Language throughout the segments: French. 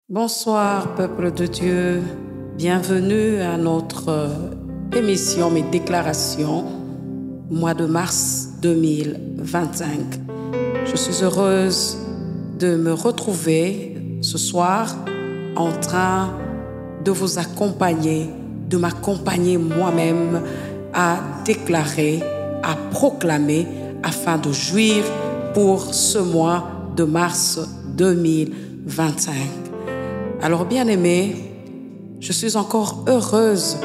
Bonsoir, peuple de Dieu. Bienvenue à notre émission, mes déclarations, mois de mars 2025. Je suis heureuse de me retrouver ce soir en train de vous accompagner, de m'accompagner moi-même à déclarer, à proclamer, afin de jouir pour ce mois de mars 2025. Alors, bien-aimés, je suis encore heureuse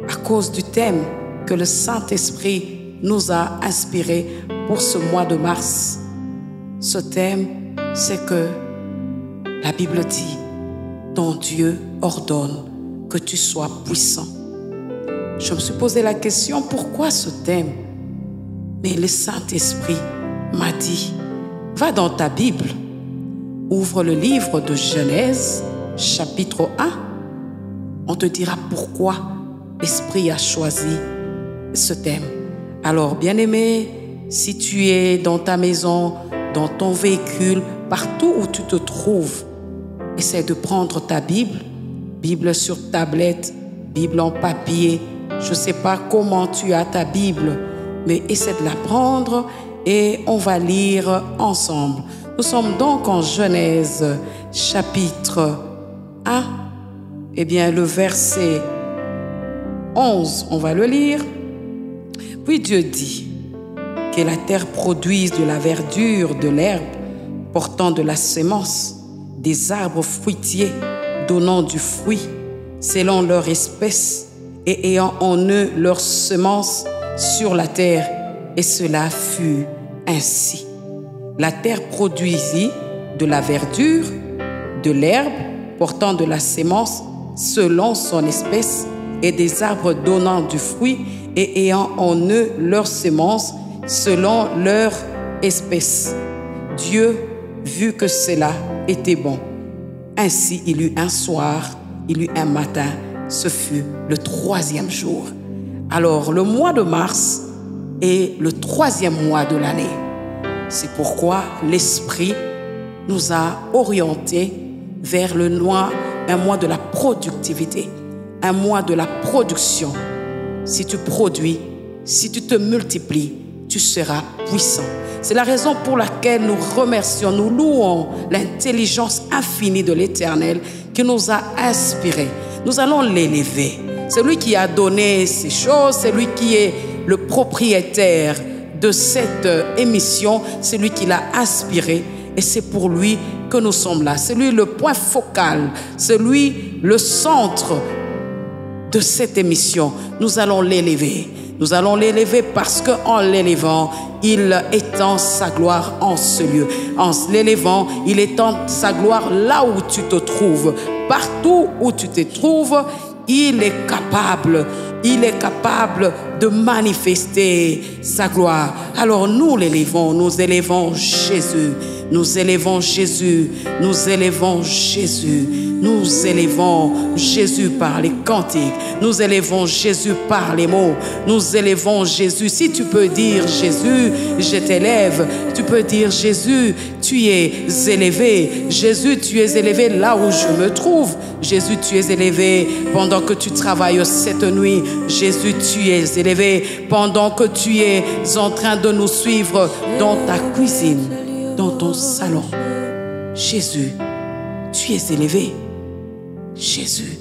à cause du thème que le Saint-Esprit nous a inspiré pour ce mois de mars. Ce thème, c'est que la Bible dit, ton Dieu ordonne que tu sois puissant. Je me suis posé la question, pourquoi ce thème? Mais le Saint-Esprit m'a dit, va dans ta Bible. Ouvre le livre de Genèse, chapitre 1. On te dira pourquoi l'Esprit a choisi ce thème. Alors, bien-aimé, si tu es dans ta maison, dans ton véhicule, partout où tu te trouves, essaie de prendre ta Bible, Bible sur tablette, Bible en papier. Je ne sais pas comment tu as ta Bible, mais essaie de la prendre et on va lire ensemble. Nous sommes donc en Genèse chapitre 1. Eh bien, le verset 11, on va le lire. Puis Dieu dit que la terre produise de la verdure, de l'herbe, portant de la semence, des arbres fruitiers, donnant du fruit, selon leur espèce, et ayant en eux leur semence sur la terre. Et cela fut ainsi. La terre produisit de la verdure, de l'herbe portant de la semence selon son espèce et des arbres donnant du fruit et ayant en eux leur semence selon leur espèce. Dieu vit que cela était bon. Ainsi il eut un soir, il eut un matin, ce fut le 3e jour. Alors le mois de mars est le 3e mois de l'année. C'est pourquoi l'Esprit nous a orientés vers un mois de la productivité, un mois de la production. Si tu produis, si tu te multiplies, tu seras puissant. C'est la raison pour laquelle nous remercions, nous louons l'intelligence infinie de l'Éternel qui nous a inspirés. Nous allons l'élever. C'est lui qui a donné ces choses, c'est lui qui est le propriétaire de cette émission, c'est lui qui l'a inspiré et c'est pour lui que nous sommes là. C'est lui le point focal, c'est lui le centre de cette émission. Nous allons l'élever. Nous allons l'élever parce qu'en l'élevant, il étend sa gloire en ce lieu. En l'élevant, il étend sa gloire là où tu te trouves. Partout où tu te trouves, il est capable de manifester sa gloire. Alors nous l'élevons, nous élevons Jésus, nous élevons Jésus, nous élevons Jésus, nous élevons Jésus par les cantiques, nous élevons Jésus par les mots, nous élevons Jésus. Si tu peux dire Jésus, je t'élève, tu peux dire Jésus, tu es élevé. Jésus, tu es élevé là où je me trouve. Jésus, tu es élevé pendant que tu travailles cette nuit. Jésus, tu es élevé pendant que tu es en train de nous suivre dans ta cuisine, dans ton salon. Jésus, tu es élevé. Jésus,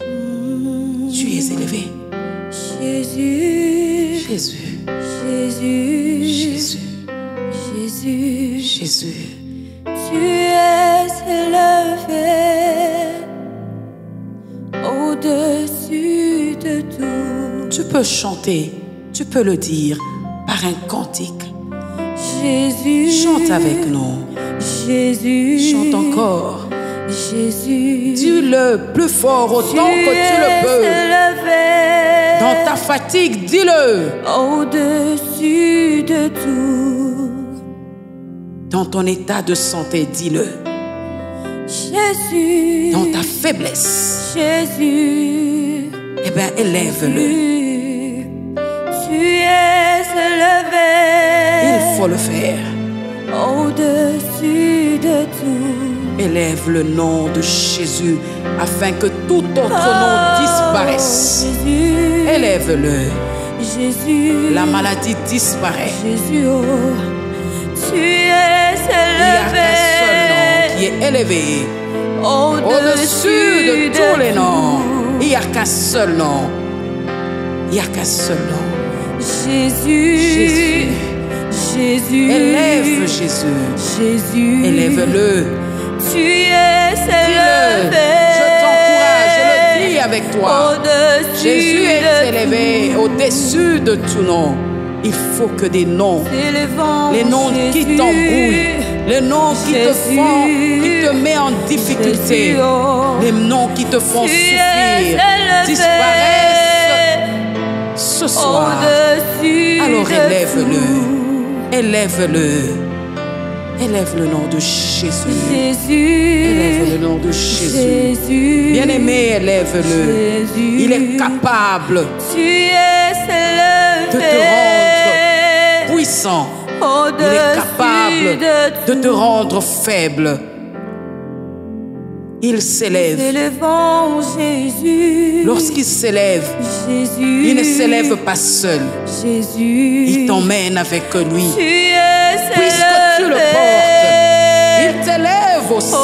tu es élevé. Jésus, Jésus, Jésus, Jésus, Jésus, Jésus. tu es élevé au-dessus de tout. Tu peux chanter, tu peux le dire par un cantique. Jésus, Chante avec nous. Jésus, Chante encore. Jésus, Dis-le plus fort autant que tu le peux. élevé Dans ta fatigue, dis-le. au-dessus de tout. Dans ton état de santé, dis-le. Jésus, Dans ta faiblesse, Jésus, eh bien, élève-le. tu es élevé Il faut le faire. au-dessus de tout. Élève le nom de Jésus afin que tout autre nom disparaisse. Jésus, Élève-le. Jésus, La maladie disparaît. Jésus, oh, tu es Il n'y a qu'un seul nom qui est élevé au-dessus de tous les noms. Il n'y a qu'un seul nom. Il n'y a qu'un seul nom. Jésus, Jésus. Jésus, Élève Jésus. Jésus, Élève-le. tu es Dis-le. Je t'encourage, je le dis avec toi. Jésus est élevé au-dessus de tout nom. Il faut que des noms, les noms qui t'embrouillent, les noms qui te font, qui te mettent en difficulté, les noms qui te font souffrir, disparaissent ce soir. Alors élève-le, élève-le, élève le nom de Jésus, élève le nom de Jésus. Bien-aimé, élève-le. Il est capable de te rendre puissant. Il est capable de te rendre faible. Il s'élève. Lorsqu'il s'élève, il ne s'élève pas seul. Il t'emmène avec lui. Puisque tu le portes, il t'élève aussi.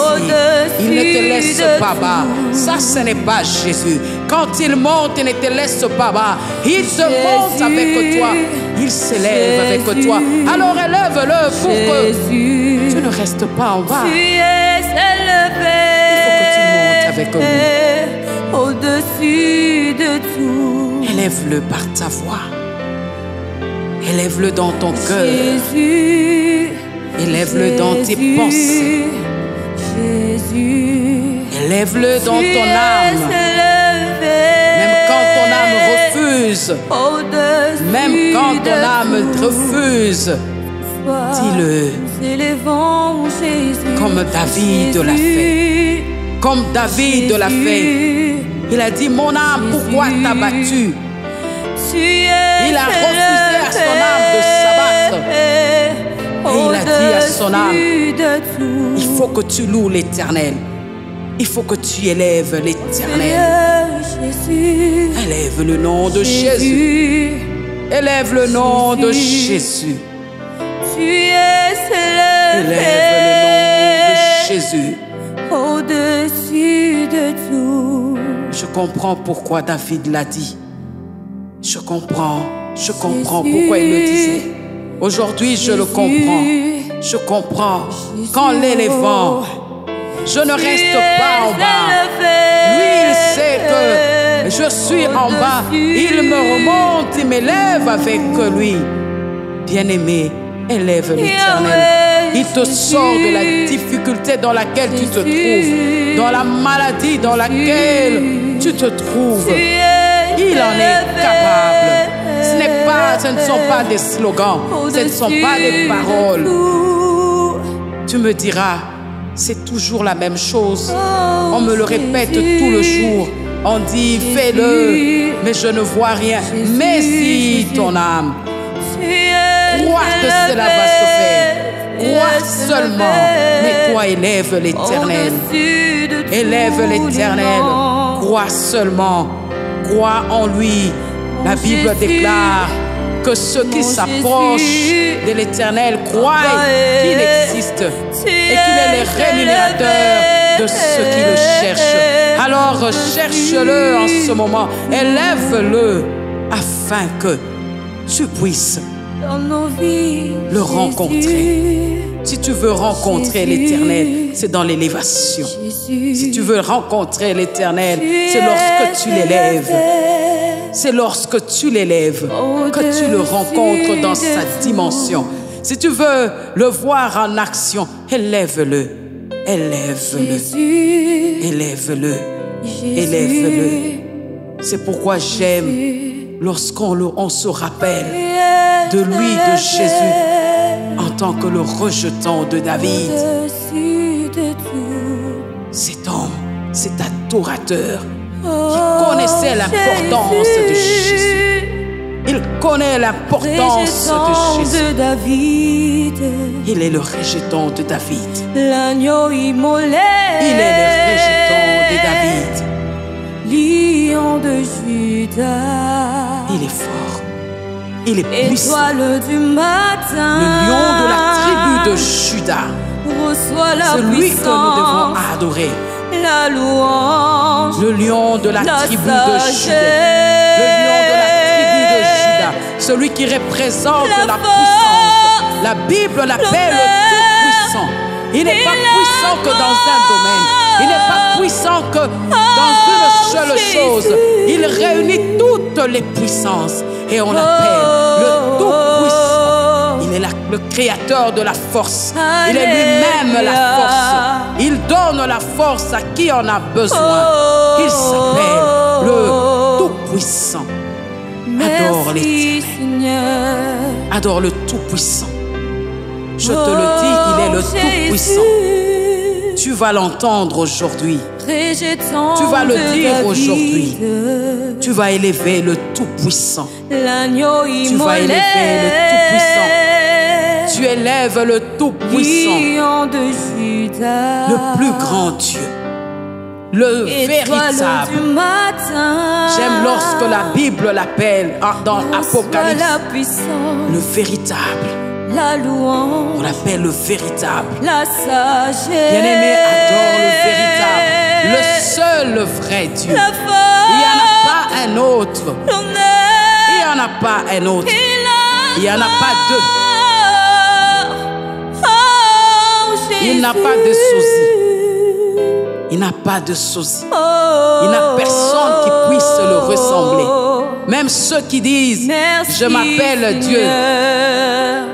Il ne te laisse pas bas. Ça, ce n'est pas Jésus. Quand il monte, il ne te laisse pas bas. Il te monte avec toi. Il s'élève avec toi. Alors élève-le pour que tu ne restes pas en bas. Il faut que tu montes avec lui. Au-dessus de tout. Élève-le par ta voix. Élève-le dans ton cœur. Jésus, élève-le dans tes pensées. Jésus, élève-le dans ton âme. Même quand ton âme refuse. Même quand ton âme refuse. Dis-le. Comme David l'a fait. Comme David l'a fait. Il a dit, mon âme, pourquoi t'as battu? Il a refusé à son âme de s'abattre. Et il a dit à son âme, il faut que tu loues l'Éternel. Il faut que tu élèves l'Éternel. Élève le nom de Jésus. Élève le nom de Jésus. Élève le nom de Jésus. Au-dessus de tout. Je comprends pourquoi David l'a dit. Je comprends pourquoi il le disait. Aujourd'hui, je le comprends. Je comprends qu'en l'élevant, je ne reste pas en bas. Lui, il sait que je suis en bas. Il me remonte, il m'élève avec lui. Bien-aimé, élève l'Éternel. Il te sort de la difficulté dans laquelle tu te trouves, dans la maladie dans laquelle tu te trouves. Il en est capable. Ce ne sont pas des slogans, ce ne sont pas des paroles. Tu me diras, c'est toujours la même chose. On me le répète tout le jour. On dit, fais-le, mais je ne vois rien. Mais si ton âme, crois que cela va se faire. Crois seulement, mais toi élève l'Éternel. Élève l'Éternel. Crois seulement. Crois en lui. La Bible déclare que ceux qui s'approchent de l'Éternel croient qu'il existe et qu'il est le rémunérateur de ceux qui le cherchent. Alors cherche-le en ce moment. Élève-le afin que tu puisses le rencontrer. Si tu veux rencontrer l'Éternel, c'est dans l'élévation. Si tu veux rencontrer l'Éternel, c'est lorsque tu l'élèves. C'est lorsque tu l'élèves que tu le rencontres dans sa dimension. Si tu veux le voir en action, élève-le. Élève-le. Élève-le. Élève-le. C'est pourquoi j'aime lorsqu'on se rappelle de lui, de Jésus, en tant que le rejeton de David. Cet homme, cet adorateur qui connaissait l'importance de Jésus. Il connaît l'importance de Jésus. de David, Il est le rejeton de David. l'agneau immolé. Il est le rejeton de David. Lion de Judas, Il est fort. Il est puissant. étoile du matin, Le lion de la tribu de Judas. reçois la Celui que nous devons puissance, adorer. la louange, Le lion de la tribu de sagesse, Judas. Le lion de la tribu de Judas. Celui qui représente La la force, puissance. La Bible l'appelle le Tout-Puissant. Il n'est pas puissant que dans un domaine. Il n'est pas puissant que dans une seule chose. Il réunit toutes les puissances. Et on l'appelle le Tout-Puissant. Il est le créateur de la force. Il est lui-même la force. Il donne la force à qui en a besoin. Il s'appelle le Tout-Puissant. Adore merci l'Éternel. Seigneur. Adore le Tout-Puissant. Je te le dis, il est le Tout-Puissant. Tu vas l'entendre aujourd'hui. Tu vas le dire aujourd'hui. Tu vas élever le Tout-Puissant. L'agneau immolé. Tu vas élever le Tout-Puissant. Tu élèves le Tout-Puissant. Lion de Judas, Le plus grand Dieu. Le étoile véritable. du matin. J'aime lorsque la Bible l'appelle dans Reçois Apocalypse la puissance, le véritable. la louange, On l'appelle le véritable. la sagesse. Bien-aimé, adore le véritable. Le seul vrai Dieu. La force, Il n'y en a pas un autre. l'honneur, Il n'y en a pas un autre. Il n'y en a pas deux. Il n'a pas de sosie. Il n'a pas de sosie. Il n'a personne qui puisse le ressembler. Même ceux qui disent « Je m'appelle Dieu »,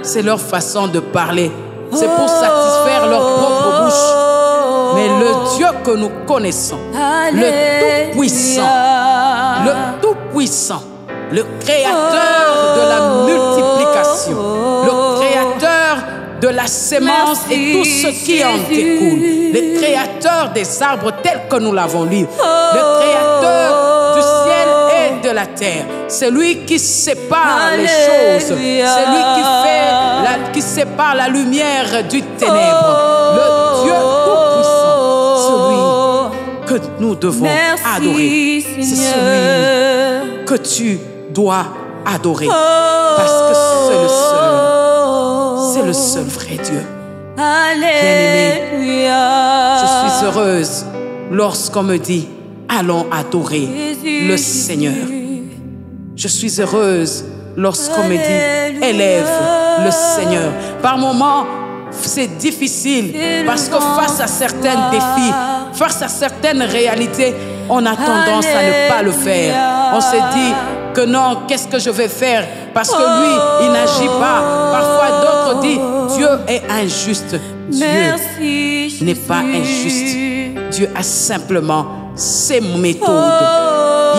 c'est leur façon de parler. C'est pour satisfaire leur propre bouche. Mais le Dieu que nous connaissons, le Tout-Puissant, le Créateur de la multiplication, le Créateur de la sémence et tout ce qui en découle, le Créateur des arbres tels que nous l'avons lu, le Créateur du ciel et de la terre, c'est lui qui sépare les choses, c'est lui qui sépare la lumière du ténèbre, le Dieu tout-puissant, celui que nous devons adorer, c'est celui que tu dois adorer, parce que c'est le seul. C'est le seul vrai Dieu. Bien-aimé, je suis heureuse lorsqu'on me dit « Allons adorer le Seigneur ». Je suis heureuse lorsqu'on me dit « Élève le Seigneur ». Par moments, c'est difficile parce que face à certains défis, face à certaines réalités, on a tendance à ne pas le faire. On se dit que non, qu'est-ce que je vais faire? Parce que lui, il n'agit pas. Parfois, d'autres disent, Dieu est injuste. Dieu n'est pas injuste. Dieu a simplement ses méthodes.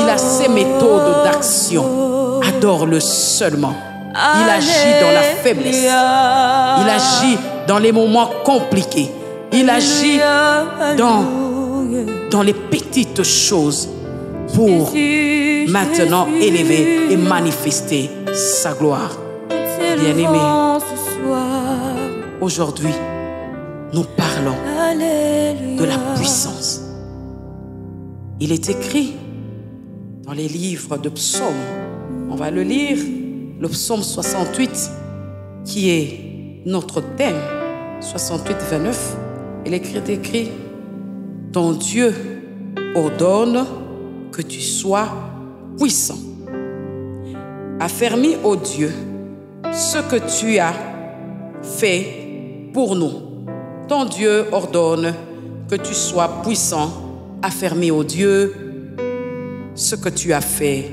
Il a ses méthodes d'action. Adore-le seulement. Il agit dans la faiblesse. Il agit dans les moments compliqués. Il agit dans les petites choses pour maintenant élever et manifester sa gloire. Bien-aimé, aujourd'hui, nous parlons de la puissance. Il est écrit dans les livres de psaumes. On va le lire, le psaume 68, qui est notre thème, 68, 29. Il est écrit, ton Dieu ordonne que tu sois puissant. Affermis, ô Dieu, ce que tu as fait pour nous. Ton Dieu ordonne que tu sois puissant. Affermis, ô Dieu, ce que tu as fait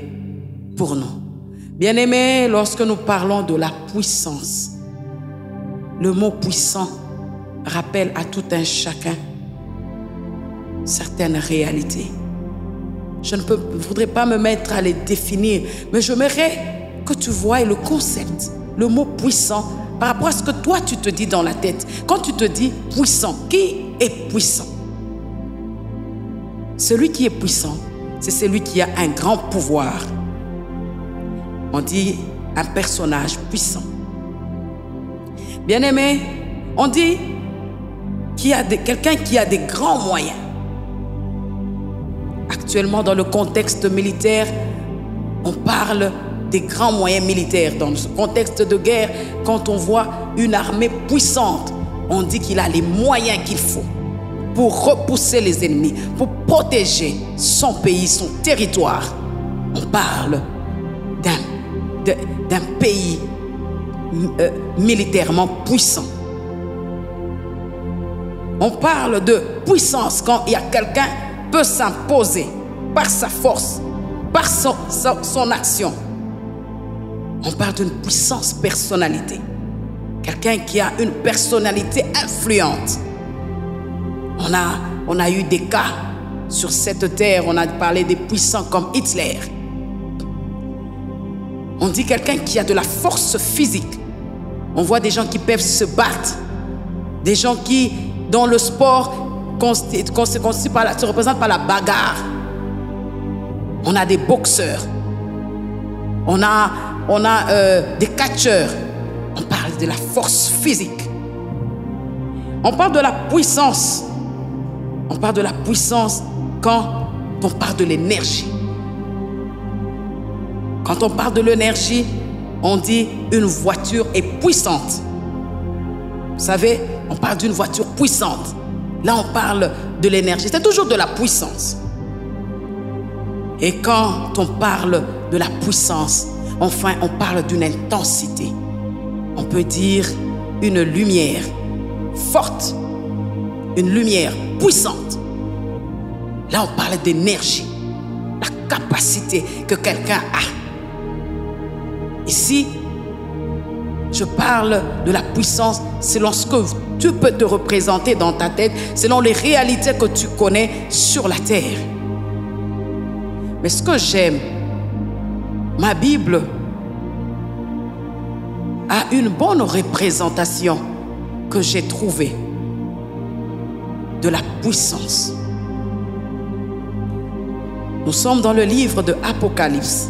pour nous. Bien-aimés, lorsque nous parlons de la puissance, le mot puissant rappelle à tout un chacun certaines réalités. Je ne voudrais pas me mettre à les définir, mais j'aimerais que tu voies le concept, le mot puissant, par rapport à ce que toi tu te dis dans la tête. Quand tu te dis puissant, qui est puissant? Celui qui est puissant, c'est celui qui a un grand pouvoir. On dit un personnage puissant. Bien-aimé, on dit qu'il y a quelqu'un qui a des grands moyens. Actuellement, dans le contexte militaire, on parle des grands moyens militaires. Dans ce contexte de guerre, quand on voit une armée puissante, on dit qu'il a les moyens qu'il faut pour repousser les ennemis, pour protéger son pays, son territoire. On parle d'un pays militairement puissant. On parle de puissance quand il y a quelqu'un qui peut s'imposer par sa force, par son action. On parle d'une puissance personnalité. Quelqu'un qui a une personnalité influente. On a eu des cas sur cette terre. On a parlé des puissants comme Hitler. On dit quelqu'un qui a de la force physique. On voit des gens qui peuvent se battre. Des gens qui, dans le sport, se représentent par la bagarre. On a des boxeurs. On a des catcheurs. On parle de la force physique. On parle de la puissance. On parle de la puissance quand on parle de l'énergie. Quand on parle de l'énergie, on dit une voiture est puissante. Vous savez, on parle d'une voiture puissante. Là, on parle de l'énergie. C'est toujours de la puissance. Et quand on parle de la puissance, enfin, on parle d'une intensité. On peut dire une lumière forte, une lumière puissante. Là, on parle d'énergie, la capacité que quelqu'un a. Ici, je parle de la puissance selon ce que tu peux te représenter dans ta tête, selon les réalités que tu connais sur la terre. Mais ce que j'aime, ma Bible a une bonne représentation que j'ai trouvée de la puissance. Nous sommes dans le livre de Apocalypse,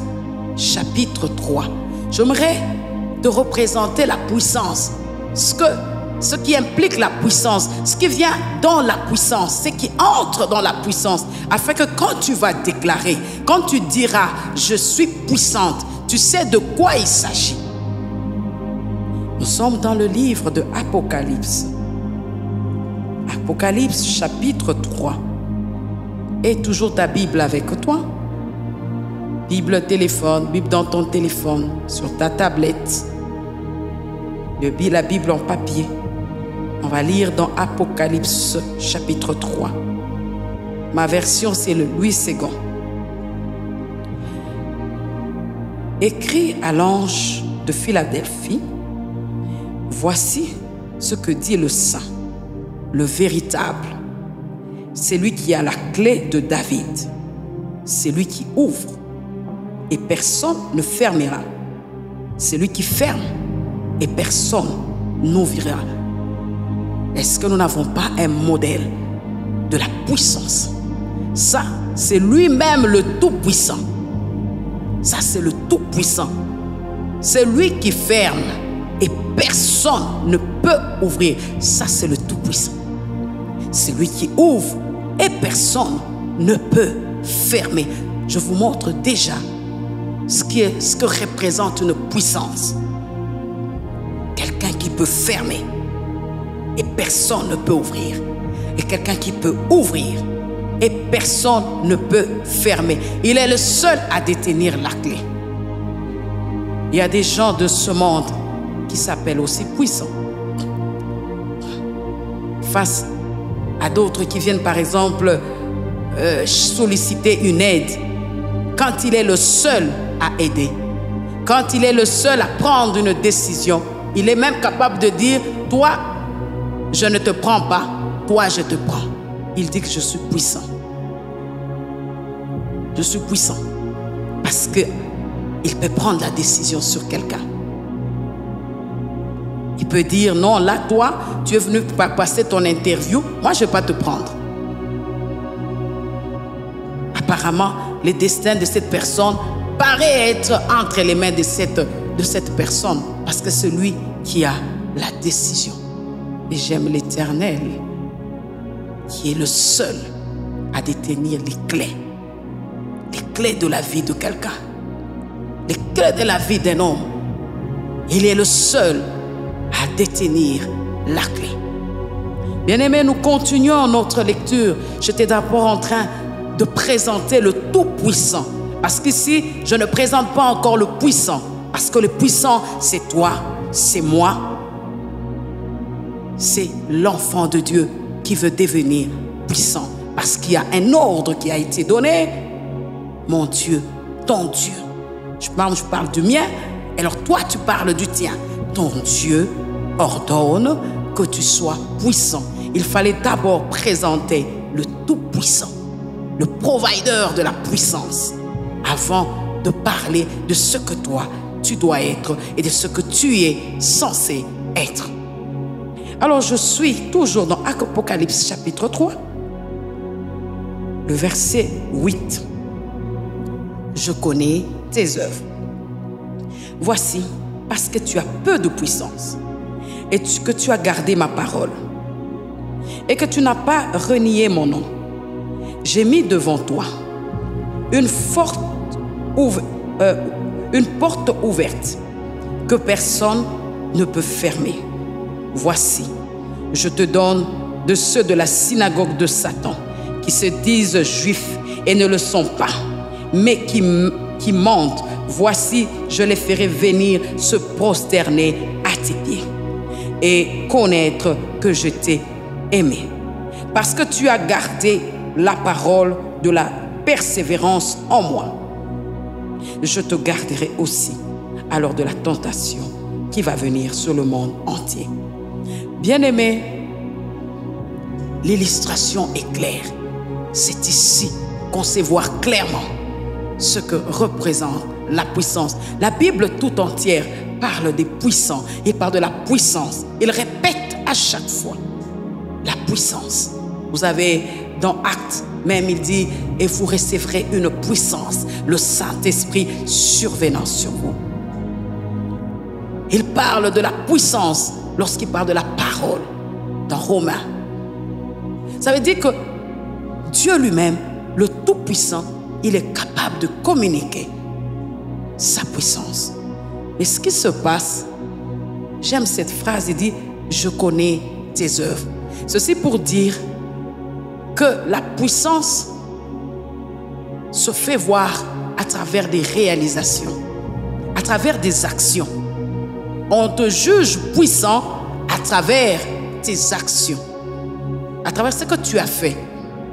chapitre 3. J'aimerais te représenter la puissance, ce qui implique la puissance, ce qui vient dans la puissance, ce qui entre dans la puissance, afin que quand tu vas déclarer, quand tu diras « je suis puissante », tu sais de quoi il s'agit. Nous sommes dans le livre de Apocalypse. Apocalypse chapitre 3. Et toujours ta Bible avec toi. Bible téléphone, Bible dans ton téléphone, sur ta tablette. La Bible en papier. On va lire dans Apocalypse chapitre 3. Ma version, c'est le Louis II. Écrit à l'ange de Philadelphie, voici ce que dit le Saint, le véritable. C'est lui qui a la clé de David. C'est lui qui ouvre et personne ne fermera. C'est lui qui ferme et personne n'ouvrira. Est-ce que nous n'avons pas un modèle de la puissance? Ça, c'est lui-même le Tout-Puissant. Ça, c'est le Tout-Puissant. C'est lui qui ferme et personne ne peut ouvrir. Ça, c'est le Tout-Puissant. C'est lui qui ouvre et personne ne peut fermer. Je vous montre déjà ce que représente une puissance. Quelqu'un qui peut fermer et personne ne peut ouvrir. Et quelqu'un qui peut ouvrir et personne ne peut fermer. Il est le seul à détenir la clé. Il y a des gens de ce monde qui s'appellent aussi puissants. Face à d'autres qui viennent par exemple solliciter une aide. Quand il est le seul à aider, quand il est le seul à prendre une décision, il est même capable de dire, toi, je ne te prends pas, toi, je te prends. Il dit que je suis puissant. Je suis puissant parce qu'il peut prendre la décision sur quelqu'un. Il peut dire, non, là, toi, tu es venu passer ton interview, moi, je ne vais pas te prendre. Apparemment, le destin de cette personne paraît être entre les mains de cette personne, parce que c'est lui qui a la décision. Et j'aime l'Éternel, qui est le seul à détenir les clés de la vie de quelqu'un, les clés de la vie d'un homme. Il est le seul à détenir la clé. Bien-aimés, nous continuons notre lecture. J'étais d'abord en train de présenter le Tout-Puissant, parce qu'ici, je ne présente pas encore le puissant, parce que le puissant, c'est toi, c'est moi, c'est l'enfant de Dieu qui veut devenir puissant, parce qu'il y a un ordre qui a été donné. Mon Dieu, ton Dieu. Je parle du mien, alors toi tu parles du tien. Ton Dieu ordonne que tu sois puissant. Il fallait d'abord présenter le Tout-Puissant, le provider de la puissance, avant de parler de ce que toi tu dois être et de ce que tu es censé être. Alors je suis toujours dans Apocalypse chapitre 3, le verset 8. Je connais tes œuvres. Voici, parce que tu as peu de puissance et que tu as gardé ma parole et que tu n'as pas renié mon nom, j'ai mis devant toi une porte ouverte que personne ne peut fermer. Voici, je te donne de ceux de la synagogue de Satan qui se disent juifs et ne le sont pas, mais qui mentent. Voici, je les ferai venir se prosterner à tes pieds et connaître que je t'ai aimé. Parce que tu as gardé la parole de la persévérance en moi, je te garderai aussi à l'heure de la tentation qui va venir sur le monde entier. Bien-aimés, l'illustration est claire. C'est ici qu'on sait voir clairement ce que représente la puissance. La Bible tout entière parle des puissants. Il parle de la puissance. Il répète à chaque fois la puissance. Vous avez dans Actes même, il dit, et vous recevrez une puissance, le Saint-Esprit survenant sur vous. Il parle de la puissance lorsqu'il parle de la parole dans Romains. Ça veut dire que Dieu lui-même, le Tout-Puissant, il est capable de communiquer sa puissance. Mais ce qui se passe, j'aime cette phrase, il dit, je connais tes œuvres. Ceci pour dire que la puissance se fait voir à travers des réalisations, à travers des actions. On te juge puissant à travers tes actions, à travers ce que tu as fait.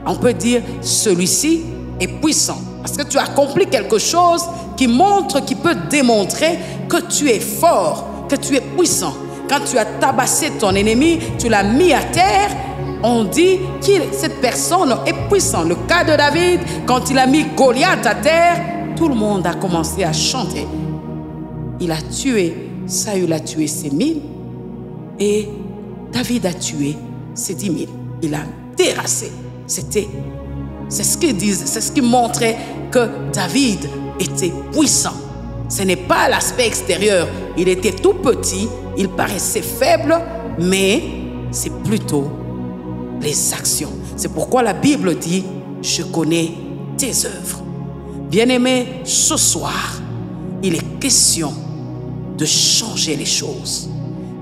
On peut dire, celui-ci est puissant parce que tu as accompli quelque chose qui montre, qui peut démontrer que tu es fort, que tu es puissant. Quand tu as tabassé ton ennemi, tu l'as mis à terre, on dit que cette personne est puissante. Le cas de David, quand il a mis Goliath à terre, tout le monde a commencé à chanter. Il a tué, Saül a tué ses 1000 et David a tué ses 10 000. Il a terrassé. C'est ce qu'ils disent, c'est ce qui montrait que David était puissant. Ce n'est pas l'aspect extérieur. Il était tout petit, il paraissait faible, mais c'est plutôt les actions. C'est pourquoi la Bible dit, je connais tes œuvres. Bien-aimé, ce soir, il est question de changer les choses.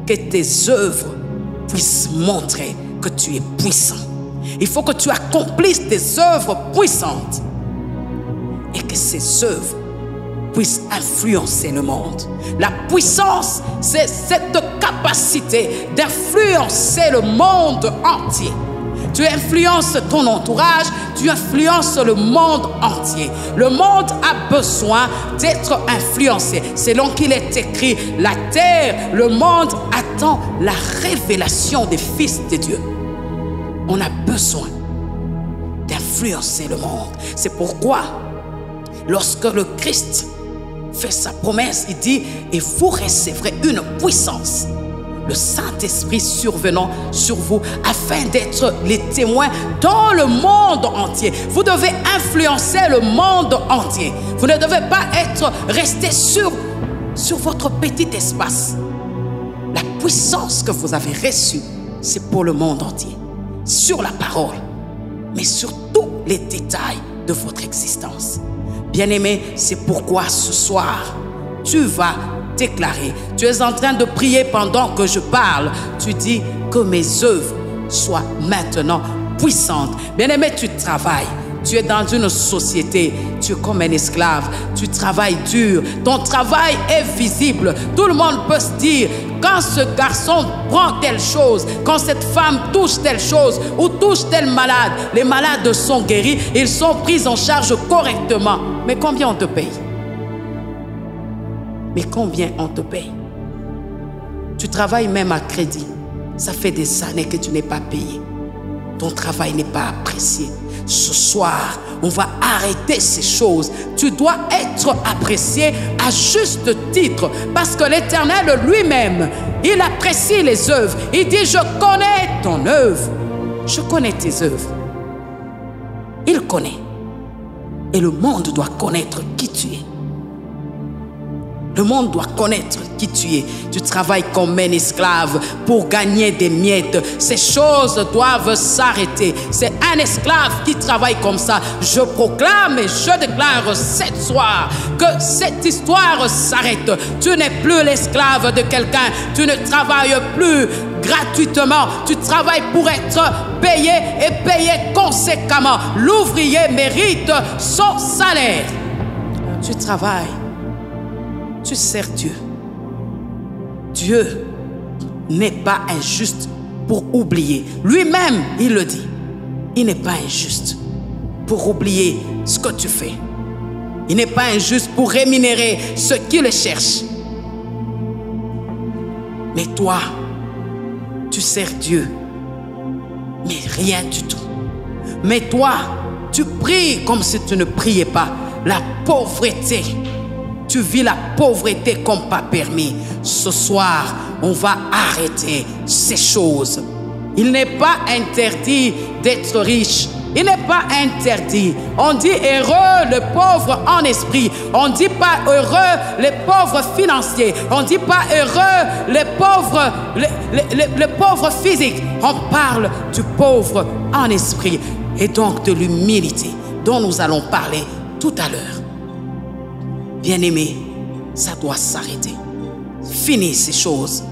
Que tes œuvres puissent montrer que tu es puissant. Il faut que tu accomplisses tes œuvres puissantes et que ces œuvres puissent influencer le monde. La puissance, c'est cette capacité d'influencer le monde entier. Tu influences ton entourage, tu influences le monde entier. Le monde a besoin d'être influencé. Selon qu'il est écrit, la terre, le monde attend la révélation des fils de Dieu. On a besoin d'influencer le monde. C'est pourquoi, lorsque le Christ fait sa promesse, il dit, et vous recevrez une puissance. le Saint-Esprit survenant sur vous afin d'être les témoins dans le monde entier. Vous devez influencer le monde entier. Vous ne devez pas rester sur votre petit espace. La puissance que vous avez reçue, c'est pour le monde entier. Sur la parole, mais sur tous les détails de votre existence. Bien-aimé, c'est pourquoi ce soir, tu vas déclarer. Tu es en train de prier pendant que je parle. Tu dis que mes œuvres soient maintenant puissantes. Bien-aimé, tu travailles. Tu es dans une société, tu es comme un esclave, tu travailles dur, ton travail est visible. Tout le monde peut se dire, quand ce garçon prend telle chose, quand cette femme touche telle chose ou touche tel malade, les malades sont guéris, ils sont pris en charge correctement. Mais combien on te paye? Mais combien on te paye? Tu travailles même à crédit. Ça fait des années que tu n'es pas payé. Ton travail n'est pas apprécié. Ce soir, on va arrêter ces choses. Tu dois être apprécié à juste titre. Parce que l'Éternel lui-même, il apprécie les œuvres. Il dit, je connais ton œuvre. Je connais tes œuvres. Il connaît. Et le monde doit connaître qui tu es. Le monde doit connaître qui tu es. Tu travailles comme un esclave pour gagner des miettes. Ces choses doivent s'arrêter. C'est un esclave qui travaille comme ça. Je proclame et je déclare cette soir que cette histoire s'arrête. Tu n'es plus l'esclave de quelqu'un. Tu ne travailles plus gratuitement. Tu travailles pour être payé et payé conséquemment. L'ouvrier mérite son salaire. Tu travailles. Tu sers Dieu. Dieu n'est pas injuste pour oublier. Lui-même, il le dit. Il n'est pas injuste pour oublier ce que tu fais. Il n'est pas injuste pour rémunérer ceux qui le cherchent. Mais toi, tu sers Dieu, mais rien du tout. Mais toi, tu pries comme si tu ne priais pas. La pauvreté. Tu vis la pauvreté comme pas permis. Ce soir, on va arrêter ces choses. Il n'est pas interdit d'être riche. Il n'est pas interdit. On dit heureux les pauvres en esprit. On ne dit pas heureux les pauvres financiers. On ne dit pas heureux les pauvres physiques. On parle du pauvre en esprit. Et donc de l'humilité dont nous allons parler tout à l'heure. Bien-aimé, ça doit s'arrêter. Finis ces choses.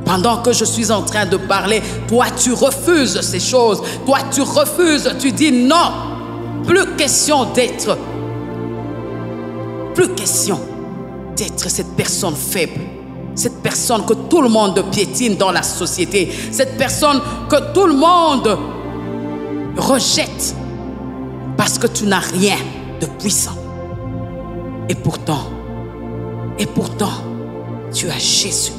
Pendant que je suis en train de parler, toi tu refuses ces choses. Toi tu refuses, tu dis non. Plus question d'être cette personne faible. Cette personne que tout le monde piétine dans la société. Cette personne que tout le monde rejette. Parce que tu n'as rien de puissant. Et pourtant, tu as Jésus.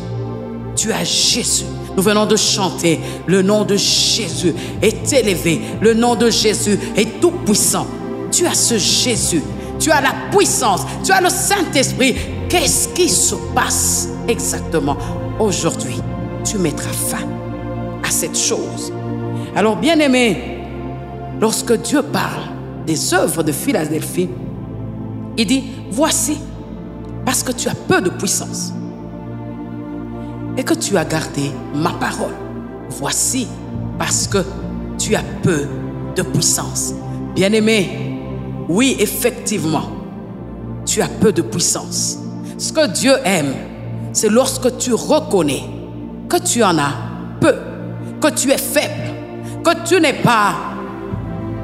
Tu as Jésus. Nous venons de chanter. Le nom de Jésus est élevé. Le nom de Jésus est tout puissant. Tu as ce Jésus. Tu as la puissance. Tu as le Saint-Esprit. Qu'est-ce qui se passe exactement aujourd'hui? Tu mettras fin à cette chose. Alors, bien-aimé, lorsque Dieu parle des œuvres de Philadelphie, il dit, voici, parce que tu as peu de puissance et que tu as gardé ma parole. Voici, parce que tu as peu de puissance. Bien-aimé, oui, effectivement, tu as peu de puissance. Ce que Dieu aime, c'est lorsque tu reconnais que tu en as peu, que tu es faible, que tu n'es pas,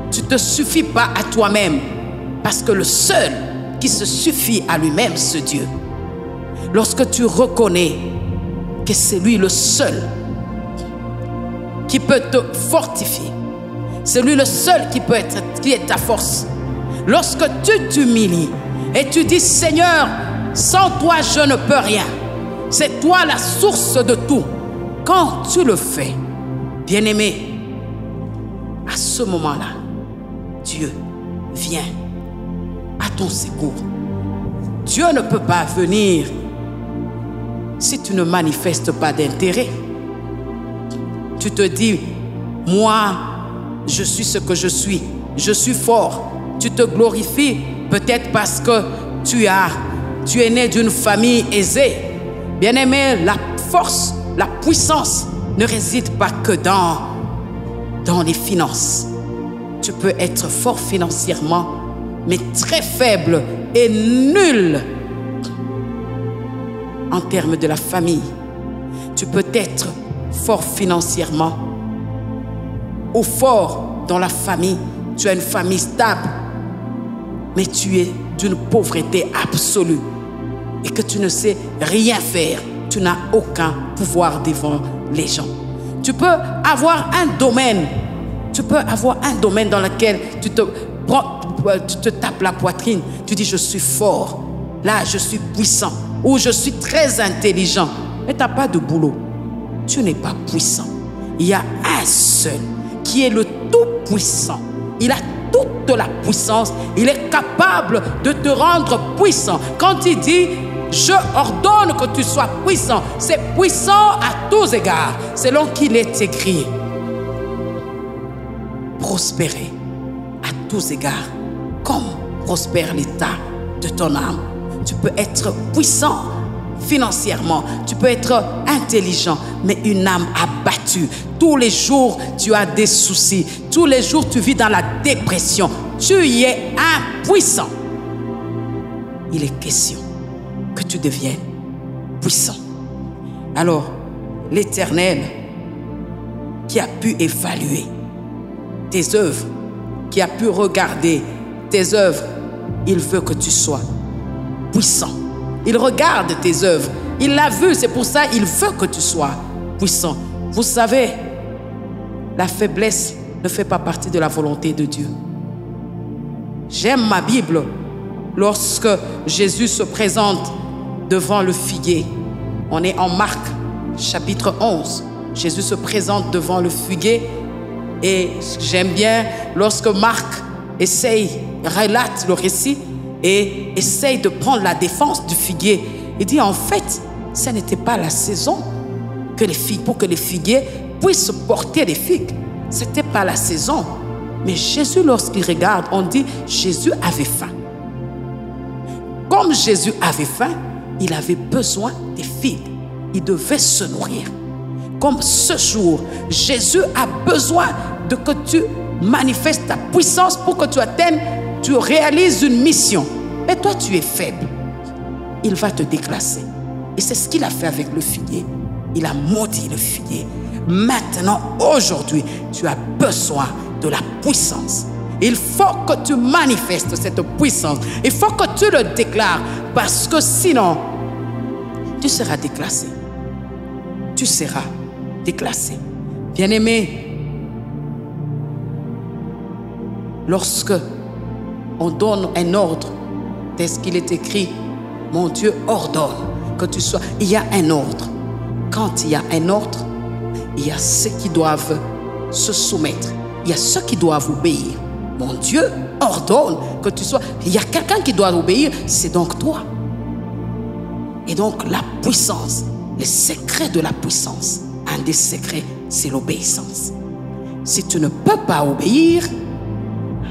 tu ne te suffis pas à toi-même, parce que le seul qui se suffit à lui-même, ce Dieu. Lorsque tu reconnais que c'est lui le seul qui peut te fortifier, c'est lui le seul qui est ta force. Lorsque tu t'humilies et tu dis, Seigneur, sans toi je ne peux rien. C'est toi la source de tout. Quand tu le fais, bien-aimé, à ce moment-là, Dieu vient à ton secours. Dieu ne peut pas venir si tu ne manifestes pas d'intérêt. Tu te dis, moi, je suis ce que je suis fort. Tu te glorifies peut-être parce que tu es né d'une famille aisée. Bien-aimé, la force, la puissance ne réside pas que dans les finances. Tu peux être fort financièrement, mais très faible et nul en termes de la famille. Tu peux être fort financièrement ou fort dans la famille. Tu as une famille stable, mais tu es d'une pauvreté absolue et que tu ne sais rien faire. Tu n'as aucun pouvoir devant les gens. Tu peux avoir un domaine. Tu peux avoir un domaine dans lequel tu te tapes la poitrine. Tu dis, je suis fort. Là, je suis puissant. Ou je suis très intelligent. Mais tu n'as pas de boulot. Tu n'es pas puissant. Il y a un seul qui est le tout-puissant. Il a toute la puissance. Il est capable de te rendre puissant. Quand il dit, je ordonne que tu sois puissant, c'est puissant à tous égards, selon qu'il est écrit. Prospérer à tous égards, comme prospère l'état de ton âme. Tu peux être puissant financièrement, tu peux être intelligent, mais une âme abattue. Tous les jours, tu as des soucis. Tous les jours, tu vis dans la dépression. Tu y es impuissant. Il est question que tu deviennes puissant. Alors, l'Éternel qui a pu évaluer tes œuvres, qui a pu regarder tes œuvres, il veut que tu sois puissant. Il regarde tes œuvres. Il l'a vu, c'est pour ça qu'il veut que tu sois puissant. Vous savez, la faiblesse ne fait pas partie de la volonté de Dieu. J'aime ma Bible lorsque Jésus se présente devant le figuier. On est en Marc, chapitre 11. Jésus se présente devant le figuier. Et j'aime bien lorsque Marc relate le récit et essaye de prendre la défense du figuier. Il dit en fait, ce n'était pas la saison pour que les figuiers puissent porter des figues. Ce n'était pas la saison. Mais Jésus, lorsqu'il regarde, on dit Jésus avait faim. Comme Jésus avait faim, il avait besoin des figues. Il devait se nourrir. Comme ce jour, Jésus a besoin de que tu manifestes ta puissance pour que tu atteignes, tu réalises une mission. Mais toi, tu es faible. Il va te déclasser. Et c'est ce qu'il a fait avec le figuier. Il a maudit le figuier. Maintenant, aujourd'hui, tu as besoin de la puissance. Il faut que tu manifestes cette puissance. Il faut que tu le déclares. Parce que sinon, tu seras déclassé. Tu seras déclassé. Bien-aimé, lorsque on donne un ordre, tel qu'il est écrit, mon Dieu ordonne que tu sois. Il y a un ordre. Quand il y a un ordre, il y a ceux qui doivent se soumettre. Il y a ceux qui doivent obéir. Mon Dieu ordonne que tu sois. Il y a quelqu'un qui doit obéir, c'est donc toi. Et donc la puissance, le secret de la puissance, un des secrets, c'est l'obéissance. Si tu ne peux pas obéir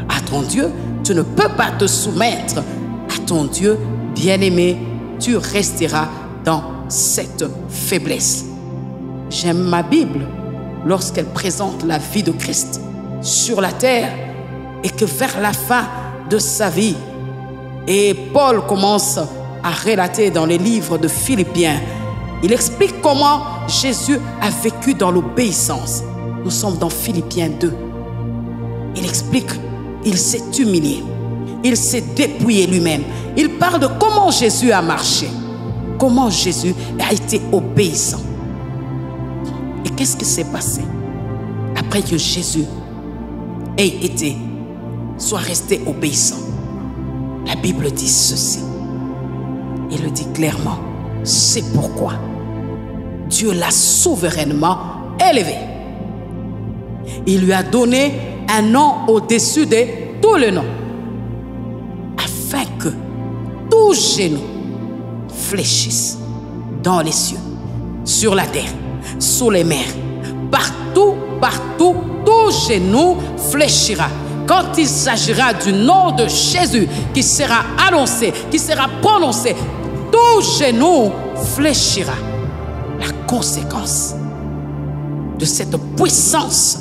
à ton Dieu, tu ne peux pas te soumettre à ton Dieu, bien-aimé, tu resteras dans cette faiblesse. J'aime ma Bible lorsqu'elle présente la vie de Christ sur la terre et que vers la fin de sa vie, et Paul commence à relater dans les livres de Philippiens, il explique comment Jésus a vécu dans l'obéissance. Nous sommes dans Philippiens 2. Il explique, il s'est humilié, il s'est dépouillé lui-même. Il parle de comment Jésus a marché, comment Jésus a été obéissant. Et qu'est-ce qui s'est passé après que Jésus soit resté obéissant? La Bible dit ceci. Il le dit clairement. C'est pourquoi Dieu l'a souverainement élevé. Il lui a donné un nom au-dessus de tous les noms, afin que tout genou fléchisse dans les cieux, sur la terre, sous les mers. Partout, partout, tout genou fléchira. Quand il s'agira du nom de Jésus qui sera annoncé, qui sera prononcé, tout genou fléchira. La conséquence de cette puissance,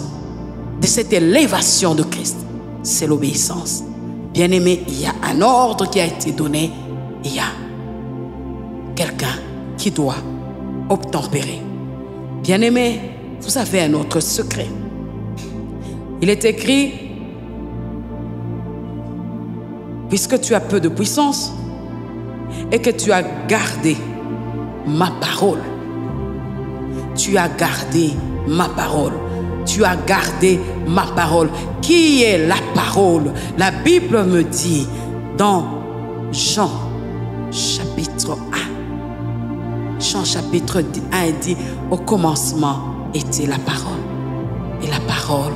de cette élévation de Christ, c'est l'obéissance. Bien-aimé, il y a un ordre qui a été donné. Il y a quelqu'un qui doit obtempérer. Bien-aimé, vous avez un autre secret. Il est écrit, puisque tu as peu de puissance et que tu as gardé ma parole, tu as gardé ma parole. Tu as gardé ma parole. Qui est la parole? La Bible me dit dans Jean chapitre 1. Jean chapitre 1 dit, au commencement était la parole. Et la parole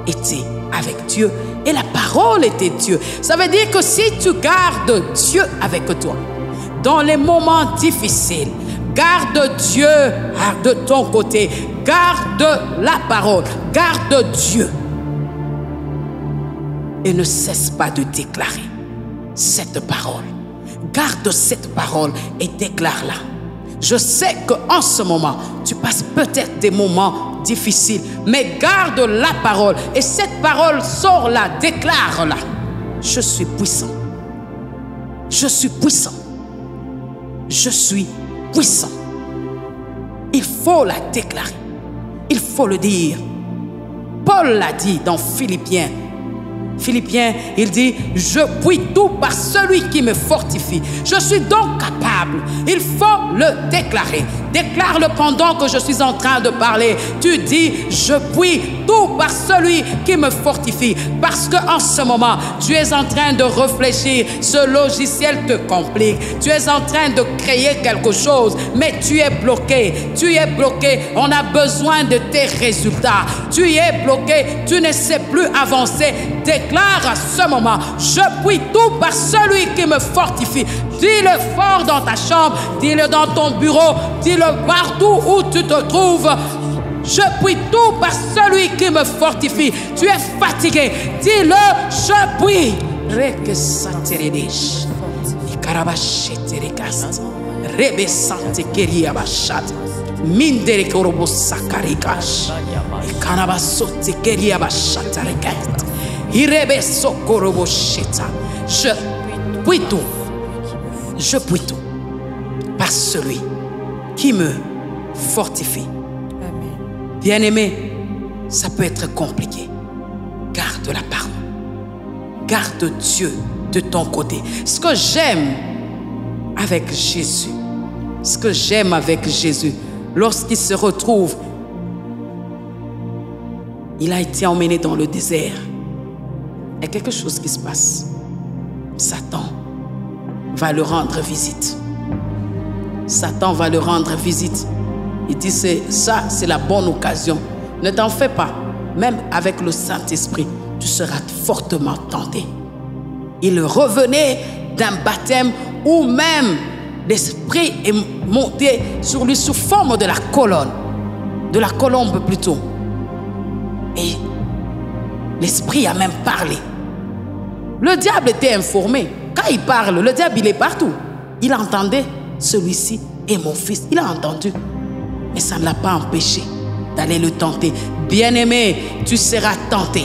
était avec Dieu. Et la parole était Dieu. Ça veut dire que si tu gardes Dieu avec toi, dans les moments difficiles, garde Dieu de ton côté. Garde la parole. Garde Dieu. Et ne cesse pas de déclarer cette parole. Garde cette parole et déclare-la. Je sais qu'en ce moment, tu passes peut-être des moments difficiles, mais garde la parole. Et cette parole, sors-la, déclare-la. Je suis puissant. Je suis puissant. Je suis puissant. Il faut la déclarer. Il faut le dire. Paul l'a dit dans Philippiens. Philippiens, il dit, je puis tout par celui qui me fortifie. Je suis donc capable. Il faut le déclarer. Déclare-le pendant que je suis en train de parler. Tu dis, je puis tout par celui qui me fortifie. Parce qu'en ce moment, tu es en train de réfléchir. Ce logiciel te complique. Tu es en train de créer quelque chose, mais tu es bloqué. Tu es bloqué. On a besoin de tes résultats. Tu es bloqué. Tu ne sais plus avancer. Déclare à ce moment, je puis tout par celui qui me fortifie. Dis-le fort dans ta chambre, dis-le dans ton bureau, dis-le partout où tu te trouves. Je puis tout par celui qui me fortifie. Tu es fatigué, dis-le, je puis. Je puis tout. Je puis tout par celui qui me fortifie. Bien-aimé, ça peut être compliqué. Garde la parole. Garde Dieu de ton côté. Ce que j'aime avec Jésus, lorsqu'il se retrouve, il a été emmené dans le désert. Il y a quelque chose qui se passe. Satan va le rendre visite. Satan va le rendre visite. Il dit, ça, c'est la bonne occasion. Ne t'en fais pas. Même avec le Saint-Esprit, tu seras fortement tenté. Il revenait d'un baptême où même l'Esprit est monté sur lui sous forme de la colonne. De la colombe plutôt. Et l'Esprit a même parlé. Le diable était informé. Quand il parle, le diable, il est partout. Il entendait, celui-ci est mon fils. Il a entendu. Mais ça ne l'a pas empêché d'aller le tenter. Bien-aimé, tu seras tenté.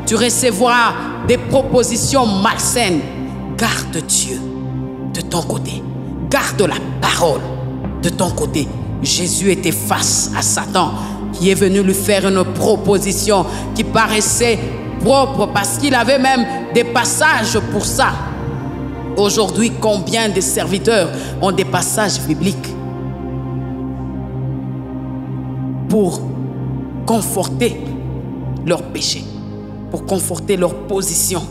Tu recevras des propositions malsaines. Garde Dieu de ton côté. Garde la parole de ton côté. Jésus était face à Satan, qui est venu lui faire une proposition qui paraissait propre parce qu'il avait même des passages pour ça. Aujourd'hui, combien de serviteurs ont des passages bibliques pour conforter leur péché, pour conforter leur position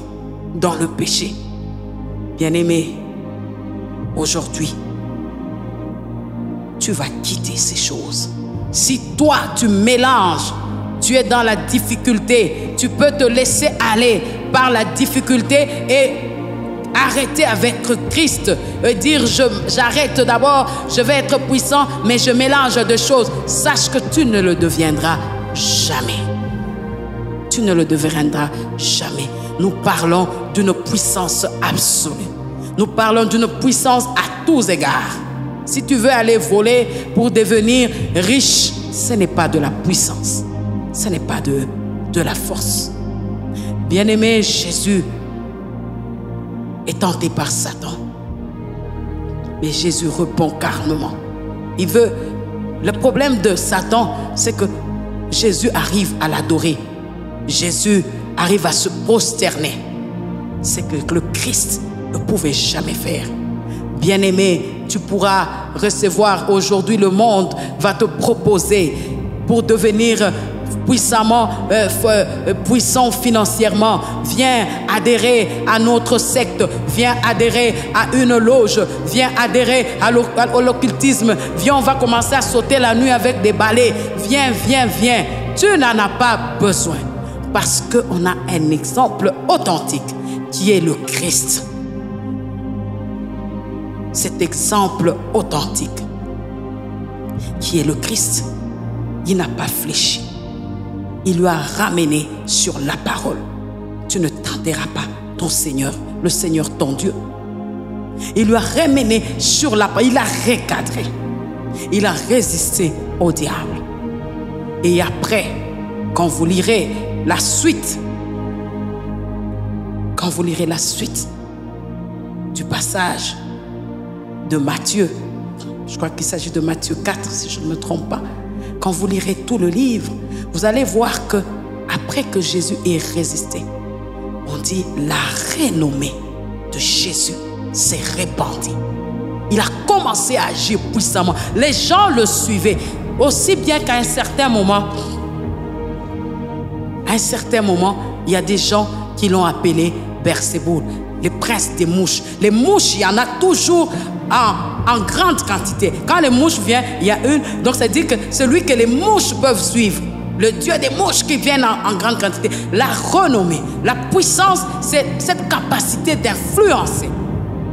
dans le péché. Bien-aimé, aujourd'hui, tu vas quitter ces choses. Si toi, tu mélanges, tu es dans la difficulté, tu peux te laisser aller par la difficulté et arrêter avec Christ et dire j'arrête d'abord, je vais être puissant, mais je mélange de choses. Sache que tu ne le deviendras jamais. Tu ne le deviendras jamais. Nous parlons d'une puissance absolue. Nous parlons d'une puissance à tous égards. Si tu veux aller voler pour devenir riche, ce n'est pas de la puissance. Ce n'est pas de la force. Bien-aimé, Jésus est tenté par Satan. Mais Jésus répond calmement. Il veut... Le problème de Satan, c'est que Jésus arrive à l'adorer. Jésus arrive à se prosterner. C'est que le Christ ne pouvait jamais faire. Bien-aimé, tu pourras recevoir aujourd'hui, le monde va te proposer pour devenir puissant financièrement. Viens adhérer à notre secte, viens adhérer à une loge, viens adhérer à l'occultisme, viens, on va commencer à sauter la nuit avec des balais. Viens, viens, viens. Tu n'en as pas besoin parce qu'on a un exemple authentique qui est le Christ. Cet exemple authentique qui est le Christ, il n'a pas fléchi. Il lui a ramené sur la parole. Tu ne tenteras pas ton Seigneur, le Seigneur ton Dieu. Il lui a ramené sur la parole. Il a recadré. Il a résisté au diable. Et après, quand vous lirez la suite, du passage de Matthieu, je crois qu'il s'agit de Matthieu 4, si je ne me trompe pas. Quand vous lirez tout le livre, vous allez voir que après que Jésus ait résisté, on dit la renommée de Jésus s'est répandue. Il a commencé à agir puissamment. Les gens le suivaient. Aussi bien qu'à un certain moment, il y a des gens qui l'ont appelé Beelzéboul, les princes des mouches. Les mouches, il y en a toujours en grande quantité. Quand les mouches viennent, il y a une. Donc, ça veut dire que celui que les mouches peuvent suivre, le Dieu des mouches qui viennent en grande quantité. La renommée, la puissance, c'est cette capacité d'influencer.